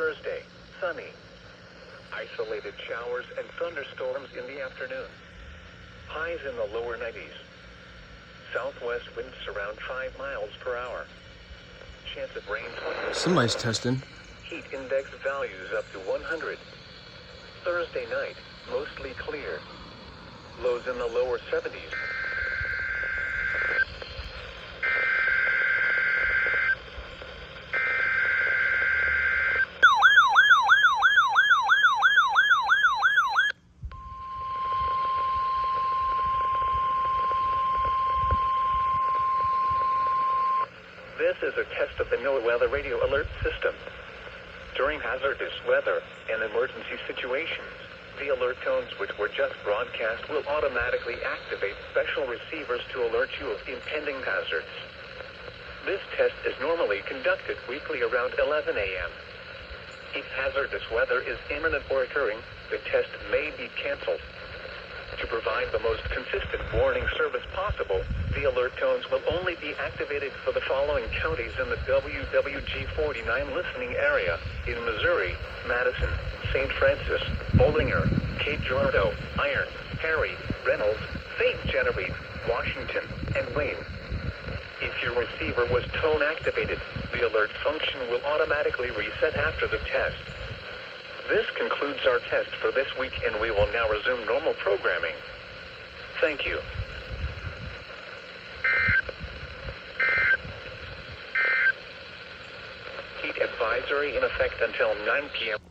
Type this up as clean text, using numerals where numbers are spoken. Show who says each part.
Speaker 1: Thursday, sunny. Isolated showers and thunderstorms in the afternoon. Highs in the lower 90s. Southwest winds around 5 miles per hour. Chance of rain 20%.
Speaker 2: Somebody's testing.
Speaker 1: Heat index values up to 100. Thursday night, mostly clear. Lows in the lower 70s. This is a test of the NOAA Weather Radio Alert System. During hazardous weather and emergency situations, the alert tones which were just broadcast will automatically activate special receivers to alert you of impending hazards. This test is normally conducted weekly around 11 a.m. If hazardous weather is imminent or occurring, the test may be canceled. To provide the most consistent warning service possible, the alert tones will only be activated for the following counties in the WWG49 listening area: in Missouri, Madison, St. Francis, Bollinger, Cape Girardeau, Iron, Perry, Reynolds, St. Genevieve, Washington, and Wayne. If your receiver was tone activated, the alert function will automatically reset after the test. This concludes our test for this week, and we will now resume normal programming. Thank you. Heat advisory in effect until 9 p.m.